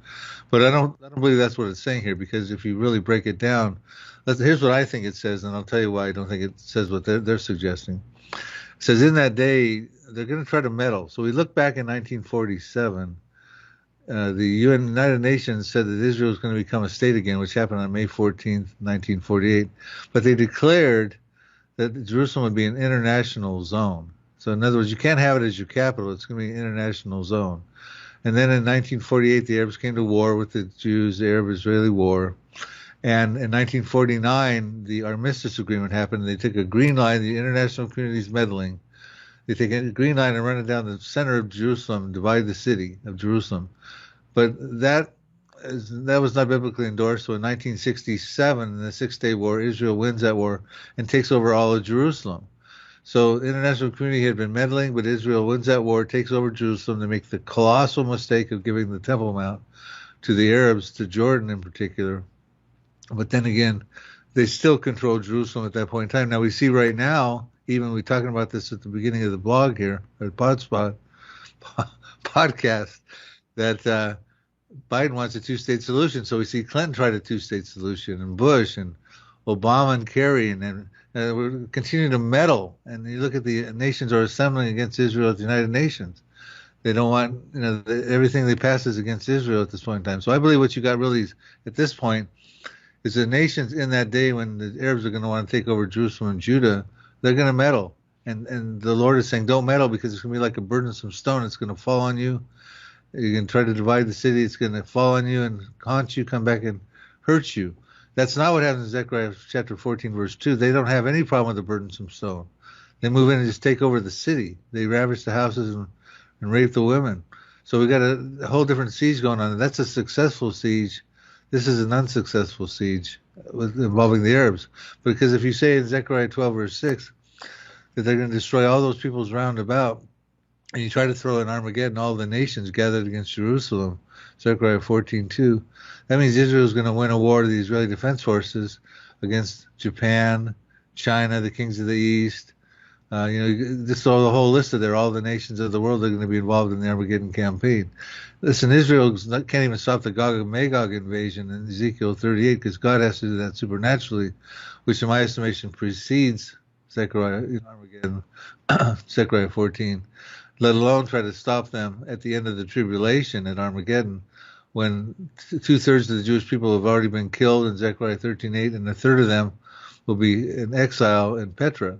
But I don't believe that's what it's saying here, because if you really break it down, here's what I think it says, and I'll tell you why I don't think it says what they're suggesting. It says, in that day, they're going to try to meddle. So we look back in 1947. The United Nations said that Israel was going to become a state again, which happened on May 14th, 1948. But they declared that Jerusalem would be an international zone. So in other words, you can't have it as your capital. It's going to be an international zone. And then in 1948, the Arabs came to war with the Jews, the Arab-Israeli war. And in 1949, the armistice agreement happened. They took a green line, the international community's meddling. They take a green line and run it down the center of Jerusalem, divide the city of Jerusalem. But that was not biblically endorsed. So in 1967, in the Six-Day War, Israel wins that war and takes over all of Jerusalem. So the international community had been meddling, but Israel wins that war, takes over Jerusalem. They make the colossal mistake of giving the Temple Mount to the Arabs, to Jordan in particular. But then again, they still control Jerusalem at that point in time. Now we see right now, even we're talking about this at the beginning of the blog here, or podcast, that Biden wants a two-state solution. So we see Clinton tried a two-state solution, and Bush and Obama and Kerry, and we're continuing to meddle. And you look at the nations are assembling against Israel at the United Nations. They don't want, everything they pass is against Israel at this point in time. So I believe what you got really is, at this point, is the nations in that day when the Arabs are going to want to take over Jerusalem and Judah, they're going to meddle. And the Lord is saying, don't meddle, because it's going to be like a burdensome stone. It's going to fall on you. You can try to divide the city. It's going to fall on you and haunt you, come back and hurt you. That's not what happens in Zechariah chapter 14, verse 2. They don't have any problem with the burdensome stone. They move in and just take over the city. They ravage the houses and rape the women. So we got a whole different siege going on. That's a successful siege. This is an unsuccessful siege. involving the Arabs. Because if you say in Zechariah 12 verse 6 that they're going to destroy all those peoples round about, and you try to throw in Armageddon all the nations gathered against Jerusalem, Zechariah 14:2, that means Israel is going to win a war to the Israeli Defense Forces against Japan, China, the kings of the East. Just saw the whole list of there, all the nations of the world are going to be involved in the Armageddon campaign. Listen, Israel can't even stop the Gog and Magog invasion in Ezekiel 38 because God has to do that supernaturally, which in my estimation precedes Zechariah, Armageddon, Zechariah 14, let alone try to stop them at the end of the tribulation at Armageddon when 2/3 of the Jewish people have already been killed in Zechariah 13:8 and a third of them will be in exile in Petra.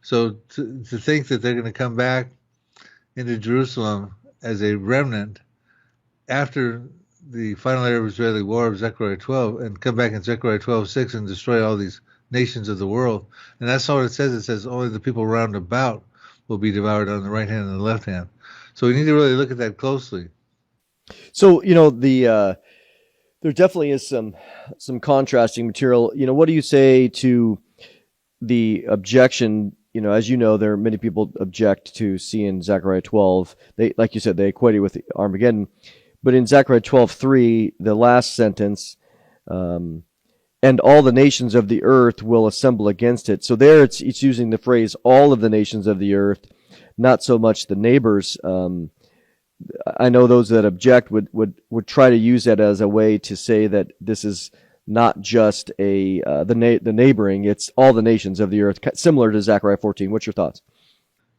So to think that they're going to come back into Jerusalem as a remnant after the final Arab-Israeli war of Zechariah 12 and come back in Zechariah 12:6 and destroy all these nations of the world. And that's not what it says. It says only the people round about will be devoured on the right hand and the left hand. So we need to really look at that closely.
So, there definitely is some contrasting material. What do you say to the objection? As you know, there are many people object to seeing Zechariah 12. They, like you said, they equate it with Armageddon. But in Zechariah 12:3, the last sentence, and all the nations of the earth will assemble against it. So there it's using the phrase all of the nations of the earth, not so much the neighbors. I know those that object would try to use that as a way to say that this is not just the neighboring, it's all the nations of the earth, similar to Zechariah 14. What's your thoughts?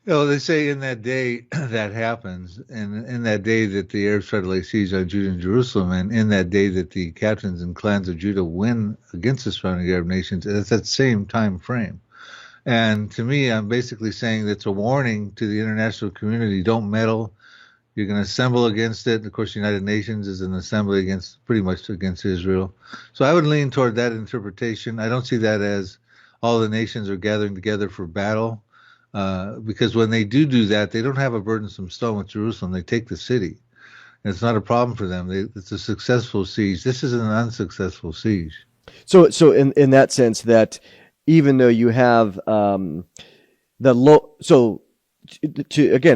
They say in that day that happens, and in that day that the Arabs try to lay siege on Judah and Jerusalem, and in that day that the captains and clans of Judah win against the surrounding Arab nations, it's that same time frame. And to me, I'm basically saying that's a warning to the international community: don't meddle. You're going to assemble against it. Of course, the United Nations is an assembly pretty much against Israel. So I would lean toward that interpretation. I don't see that as all the nations are gathering together for battle, because when they do that, they don't have a burdensome stone with Jerusalem. They take the city. And it's not a problem for them. It's a successful siege. This is an unsuccessful siege.
So in that sense, that even though you have again,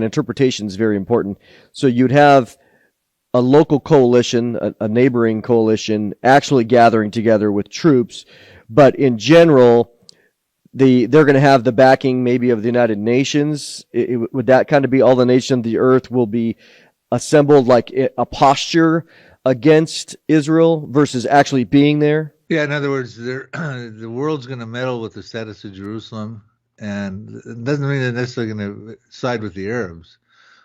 interpretation is very important. So you'd have a local coalition, a neighboring coalition, actually gathering together with troops, but in general, they're going to have the backing maybe of the United Nations. Would that kind of be all the nations of the earth will be assembled like a posture against Israel versus actually being there?
Yeah, in other words, the world's going to meddle with the status of Jerusalem. And it doesn't mean they're necessarily going to side with the Arabs,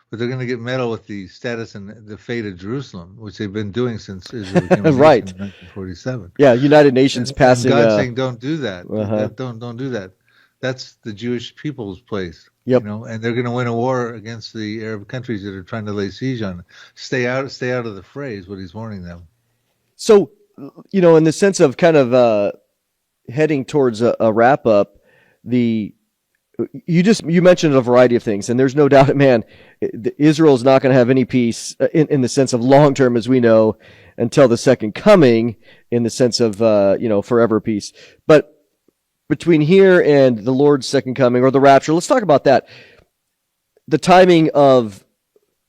but they're going to get meddle with the status and the fate of Jerusalem, which they've been doing since Israel became a nation
right.
in 1947.
Yeah, United Nations passing.
And God saying, "Don't do that. Don't do that." That's the Jewish people's place.
Yep.
And they're going to win a war against the Arab countries that are trying to lay siege on it. Stay out of the fray is what he's warning them.
So, in the sense of kind of heading towards a wrap up, you mentioned a variety of things, and there's no doubt, man, Israel is not going to have any peace in the sense of long term, as we know, until the second coming, in the sense of forever peace. But between here and the Lord's second coming or the rapture, let's talk about that. The timing of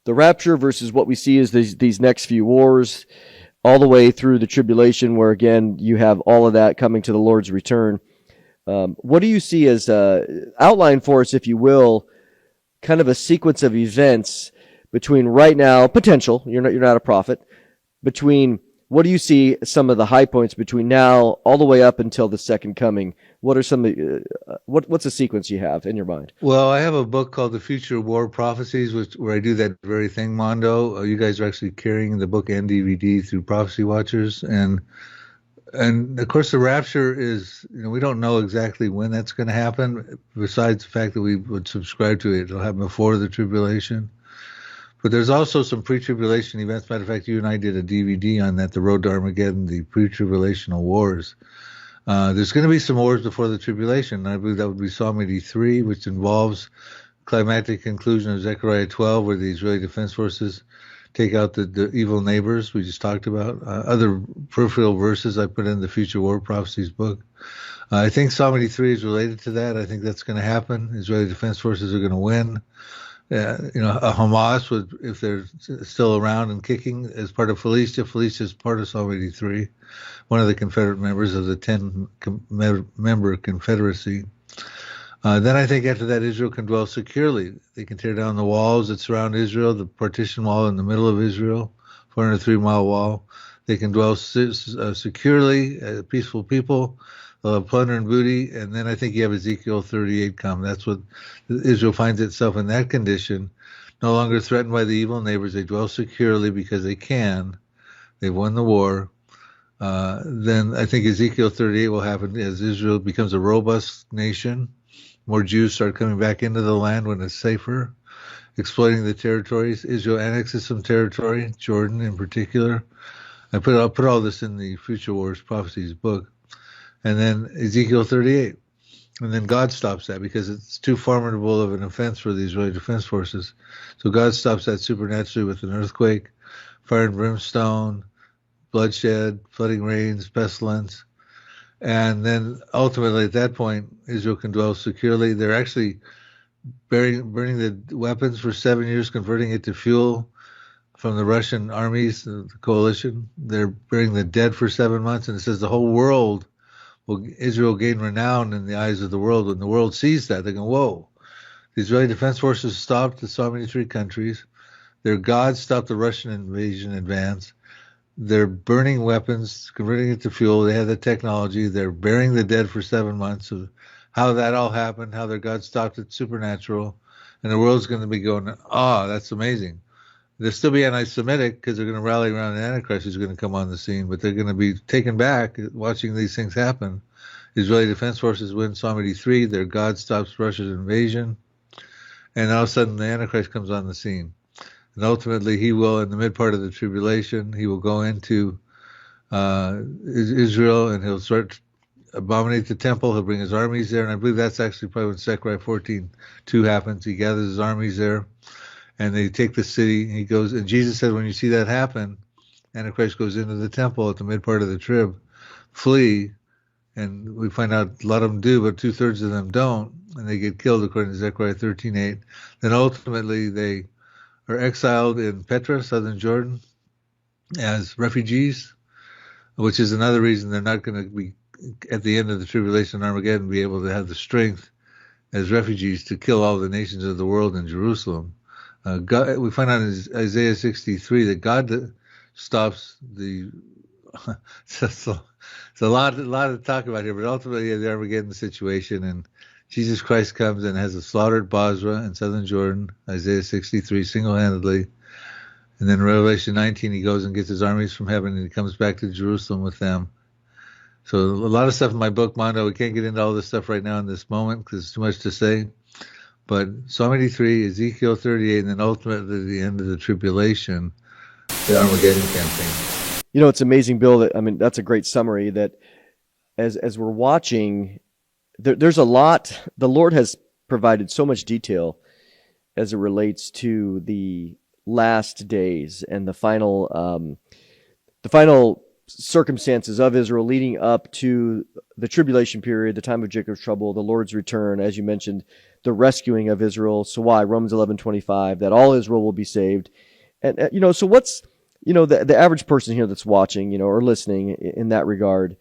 the rapture versus what we see as these next few wars, all the way through the tribulation, where again you have all of that coming to the Lord's return. What do you see as outline for us, if you will, kind of a sequence of events between right now, potential, you're not a prophet, between what do you see some of the high points between now all the way up until the second coming? What are some of what's the sequence you have in your mind?
Well, I have a book called The Future War Prophecies, where I do that very thing, Mondo. You guys are actually carrying the book and DVD through Prophecy Watchers, and of course the rapture is, we don't know exactly when that's going to happen, besides the fact that we would subscribe to it. It'll happen before the tribulation. But there's also some pre-tribulation events. Matter of fact, you and I did a DVD on that, The Road to Armageddon, the pre-tribulational wars. There's going to be some wars before the tribulation. I believe that would be Psalm 83, which involves climactic conclusion of Zechariah 12, where the Israeli Defense Forces take out the evil neighbors we just talked about. Other peripheral verses I put in the Future War Prophecies book. I think Psalm 83 is related to that. I think that's going to happen. Israeli Defense Forces are going to win. Hamas would, if they're still around and kicking, as part of Felicia. Felicia is part of Psalm 83, one of the Confederate members of the 10-member Confederacy. Then I think after that, Israel can dwell securely. They can tear down the walls that surround Israel, the partition wall in the middle of Israel, 403-mile wall. They can dwell securely, peaceful people. They'll have plunder and booty. And then I think you have Ezekiel 38 come. That's what Israel finds itself in, that condition, no longer threatened by the evil neighbors. They dwell securely because they can. They've won the war. Then I think Ezekiel 38 will happen as Israel becomes a robust nation. More Jews start coming back into the land when it's safer, exploiting the territories. Israel annexes some territory, Jordan in particular. I'll put all this in the Future Wars Prophecies book. And then Ezekiel 38. And then God stops that because it's too formidable of an offense for the Israeli Defense Forces. So God stops that supernaturally with an earthquake, fire and brimstone, bloodshed, flooding rains, pestilence. And then ultimately at that point, Israel can dwell securely. They're actually burning the weapons for 7 years, converting it to fuel from the Russian armies, the coalition. They're burying the dead for 7 months. And it says the whole world Israel gain renown in the eyes of the world. When the world sees that, they go, whoa. The Israeli Defense Forces stopped the Psalm 83 countries. Their gods stopped the Russian invasion advance. They're burning weapons, converting it to fuel. They have the technology. They're burying the dead for 7 months. So how that all happened, how their God stopped it, supernatural. And the world's going to be going, that's amazing. They'll still be anti-Semitic because they're going to rally around the Antichrist who's going to come on the scene, but they're going to be taken back watching these things happen. Israeli Defense Forces win Psalm 83. Their God stops Russia's invasion. And all of a sudden, the Antichrist comes on the scene. And ultimately, he will, in the mid part of the tribulation, he will go into Israel and he'll start abominate the temple. He'll bring his armies there. And I believe that's actually probably when Zechariah 14:2 happens. He gathers his armies there and they take the city. He goes, and Jesus said, when you see that happen, Antichrist goes into the temple at the mid part of the trib, flee. And we find out a lot of them do, but 2/3 of them don't. And they get killed according to Zechariah 13:8. Then ultimately they are exiled in Petra, southern Jordan, as refugees, which is another reason they're not going to be, at the end of the tribulation Armageddon, be able to have the strength as refugees to kill all the nations of the world in Jerusalem. God, we find out in Isaiah 63 that God stops the. It's a lot to talk about here, but ultimately the Armageddon situation, and Jesus Christ comes and has a slaughtered Basra in southern Jordan, Isaiah 63, single-handedly. And then Revelation 19, he goes and gets his armies from heaven, and he comes back to Jerusalem with them. So a lot of stuff in my book, Mondo. We can't get into all this stuff right now in this moment because it's too much to say. But Psalm 83, Ezekiel 38, and then ultimately the end of the tribulation, the Armageddon campaign.
You know, it's amazing, Bill. That's a great summary. That as we're watching, there's a lot. The Lord has provided so much detail as it relates to the last days and the final circumstances of Israel leading up to the tribulation period, the time of Jacob's trouble, the Lord's return, as you mentioned, the rescuing of Israel. So why? Romans 11:25, that all Israel will be saved. And so what's the average person here that's watching, or listening in that regard?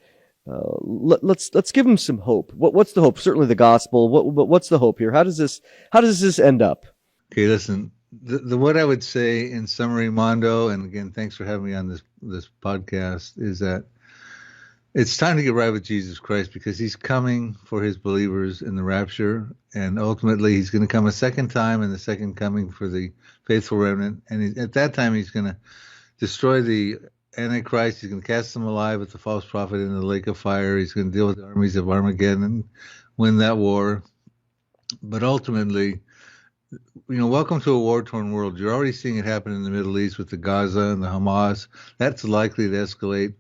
Let's give them some hope. What's the hope? Certainly the gospel. What's the hope here? How does this end up?
Okay, listen. What I would say in summary, Mondo, and again, thanks for having me on this podcast, is that it's time to get right with Jesus Christ because he's coming for his believers in the rapture, and ultimately he's going to come a second time in the second coming for the faithful remnant. And at that time, he's going to destroy the Antichrist. He's going to cast them alive with the false prophet into the lake of fire. He's going to deal with the armies of Armageddon and win that war. But ultimately, welcome to a war-torn world. You're already seeing it happen in the Middle East with the Gaza and the Hamas. That's likely to escalate.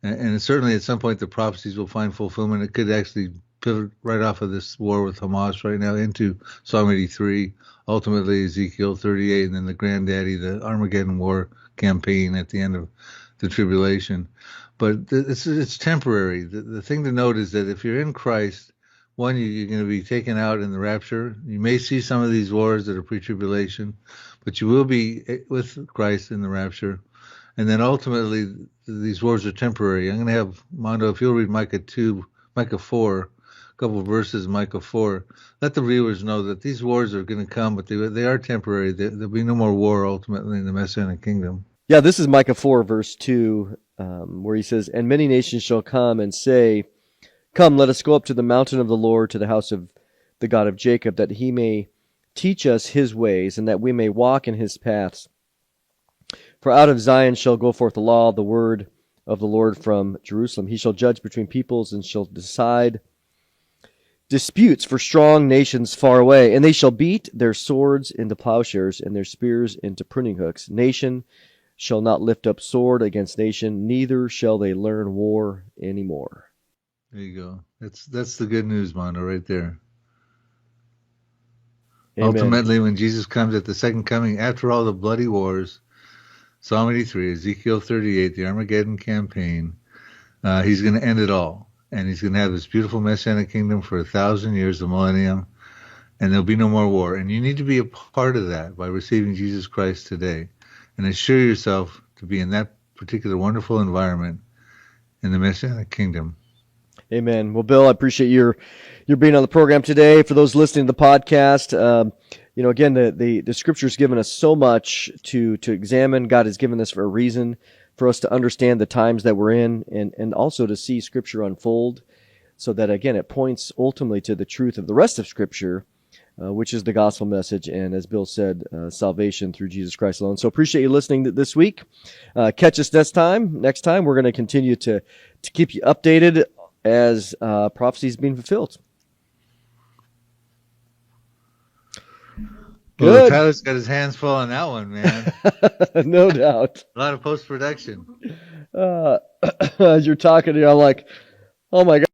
And certainly at some point the prophecies will find fulfillment. It could actually pivot right off of this war with Hamas right now into Psalm 83, ultimately Ezekiel 38, and then the granddaddy, the Armageddon War campaign at the end of the tribulation. But it's temporary. The thing to note is that if you're in Christ, one, you're going to be taken out in the rapture. You may see some of these wars that are pre-tribulation, but you will be with Christ in the rapture. And then ultimately, these wars are temporary. I'm going to have Mondo, if you'll read Micah 4, a couple of verses, Micah 4. Let the viewers know that these wars are going to come, but they are temporary. There'll be no more war ultimately in the Messianic kingdom.
Yeah, this is Micah 4, verse 2, where he says, "And many nations shall come and say, Come, let us go up to the mountain of the Lord, to the house of the God of Jacob, that he may teach us his ways, and that we may walk in his paths. For out of Zion shall go forth the law, the word of the Lord from Jerusalem. He shall judge between peoples, and shall decide disputes for strong nations far away. And they shall beat their swords into plowshares, and their spears into pruning hooks. Nation shall not lift up sword against nation, neither shall they learn war anymore."
There you go. That's the good news, Mondo, right there.
Amen.
Ultimately, when Jesus comes at the second coming, after all the bloody wars, Psalm 83, Ezekiel 38, the Armageddon campaign, he's going to end it all. And he's going to have this beautiful Messianic kingdom for 1,000 years, the millennium, and there'll be no more war. And you need to be a part of that by receiving Jesus Christ today. And assure yourself to be in that particular wonderful environment in the Messianic kingdom.
Amen. Well, Bill, I appreciate your being on the program today. For those listening to the podcast, again, the Scripture's given us so much to examine. God has given this for a reason, for us to understand the times that we're in, and also to see Scripture unfold, so that, again, it points ultimately to the truth of the rest of Scripture, which is the gospel message, and as Bill said, salvation through Jesus Christ alone. So appreciate you listening this week. Catch us next time. Next time, we're going to continue to keep you updated as prophecies being fulfilled.
Well,
Good.
Tyler's got his hands full on that one, man.
No doubt.
A lot of post-production.
As you're talking here, I'm like, oh my God.